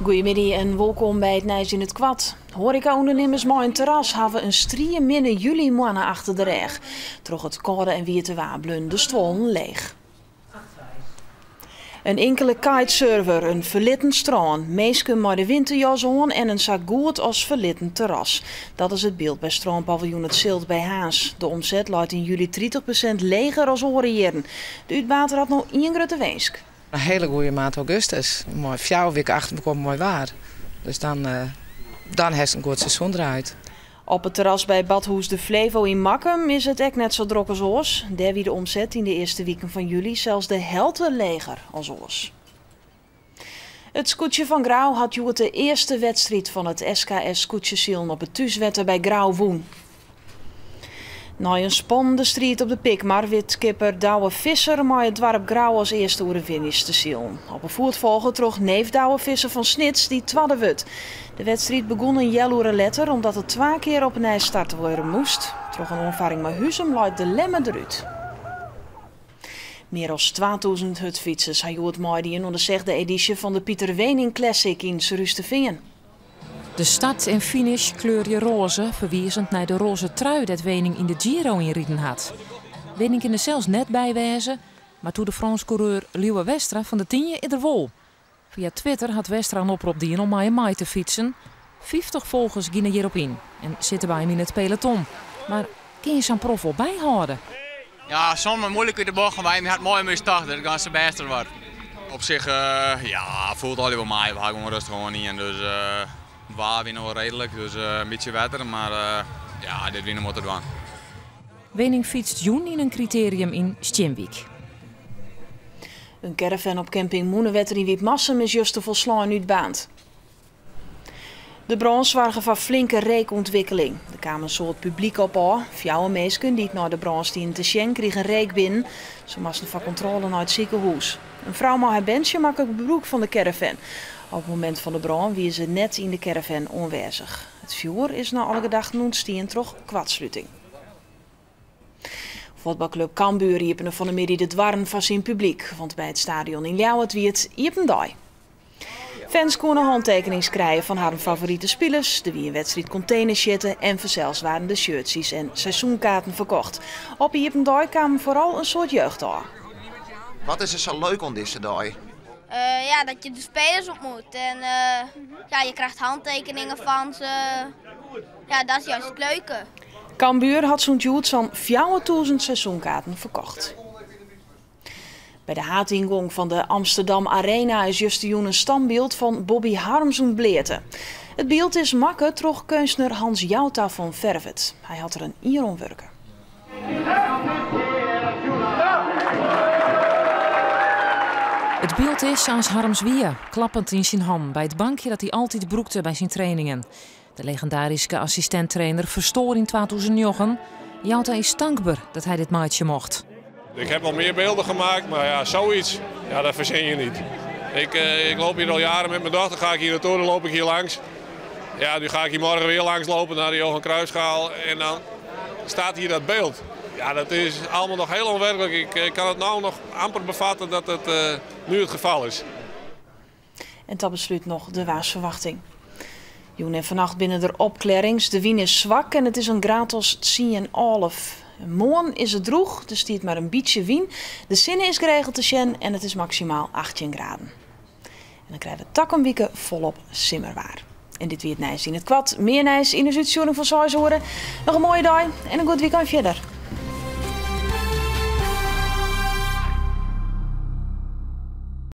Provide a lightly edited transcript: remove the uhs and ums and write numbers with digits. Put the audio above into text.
Goedemiddag en welkom bij het Nijs in het Kwad. Horeca-ondernemers met een terras hebben een strie minne juli maanden achter de rug. Troch het koude en wierte wabelen de stwollen leeg. Een enkele kitesurfer, een verlitten strand, meesken met de winterjas aan en een zo goed als verlitten terras. Dat is het beeld bij strandpaviljoen Het Zilt bij Haas. De omzet luidt in juli 30% leger als oriëren. De uitbater had nog 1 grote winst. Een hele goede maand augustus. Mooi 4 weken achter kwam mooi waar. Dus dan heeft een goed seizoen eruit. Op het terras bij Badhoes de Flevo in Makkum is het echt net zo druk als oors. Daar wie de omzet in de eerste weken van juli zelfs de helft leger als oors. Het scootje van Grauw had joet de eerste wedstrijd van het SKS Scootjesielen op het thuiswetten bij Grauw woen. Na een spannende strijd op de Pikmar wit skipper Douwe Visser maar het dorp Grauw als eerste over de finish te zielen. Op een voetvolger troch neef Douwe Visser van Snits die tweede wut. De wedstrijd begon een jaloere letter omdat het 2 keer op een ijs starten worden moest. Troch een omvaring met Huzum luidt de lemmer eruit. Meer dan 2000 hutfietsers hebben het maaien onder de 6e editie van de Pieter Wening Classic in Serustevingen. De start en finish kleur je roze, verwijzend naar de roze trui dat Wening in de Giro inrieden had. Wening kan er zelfs net bij wezen, maar toen de Frans coureur Liewe Westra van de 10 in de wol. Via Twitter had Westra een oproep die om mij te fietsen. 50 volgers gingen hierop in en zitten bij hem in het peloton. Maar kun je zo'n prof wel bijhouden? Ja, soms moeilijk uit de bocht, maar hij had mooi mee starten, dat gaan ze bester worden. Op zich, voelt al wel mij, we gaan gewoon rustig gewoon in. Dus waar winnen we redelijk, dus een beetje wetter, maar dit winnen moeten we doen. Wening fietst Joen in een criterium in Stjenwijk. Een caravan op camping Moenewetter in Wietmassum is juist te volslaan uitbaand. De brand zorgen voor flinke reekontwikkeling. Er kwam een soort publiek op aan. 4 mensen die naar de brand stien te Schenk kregen reek binnen. Ze moesten van controle naar het ziekenhuis. Een vrouw met haar bandje maakte het beroep van de caravan. Op het moment van de brand wie ze net in de caravan onwezig. Het vuur is na alle gedachten ontstien troch kwadsluiting. Voetbalclub Cambuur riep van de middag de dwarren van zijn publiek. Want bij het stadion in Ljouwert wie het Iependai. Fans konden handtekeningen krijgen van haar favoriete spelers, de wie een wedstrijd containers zitten en verzels waren de shirtsies en seizoenkaarten verkocht. Op Iependai kwamen vooral een soort jeugd aan. Wat is er zo leuk aan deze dag? Dat je de spelers ontmoet en je krijgt handtekeningen van ze. Ja, dat is juist het leuke. Cambuur had zo'n joet zo'n 4000 seizoenkaarten verkocht. Bij de haatingong van de Amsterdam Arena is juist een standbeeld van Bobby Harms ontbleerten. Het beeld is makke troch kunstenaar Hans Jouta van Vervet. Hij had er een ier om werken. Het beeld is als Harms wie, klappend in zijn hand bij het bankje dat hij altijd broekte bij zijn trainingen. De legendarische assistenttrainer verstoor in 2009. Jouta is dankbaar dat hij dit maatje mocht. Ik heb al meer beelden gemaakt, maar ja, zoiets, dat verzin je niet. Ik loop hier al jaren met mijn dochter, ga ik hier naartoe, dan loop ik hier langs. Ja, nu ga ik hier morgen weer langs lopen naar de Johan Cruijffschaal en dan staat hier dat beeld. Ja, dat is allemaal nog heel onwerkelijk. Ik kan het nou nog amper bevatten dat het nu het geval is. En dat besluit nog de waarsverwachting. Joen en vannacht binnen de opklarings. De wien is zwak en het is een graad als 10,5. Morgen is het droog, dus stiert maar een beetje wien. De zinne is geregeld te sjen en het is maximaal 18 graden. En dan krijgen we takkenwieken volop simmerwaar. En dit weer het Nijs in het Kwad. Meer Nijs in de uitzending van 6 uur. Nog een mooie dag en een goed weekend verder.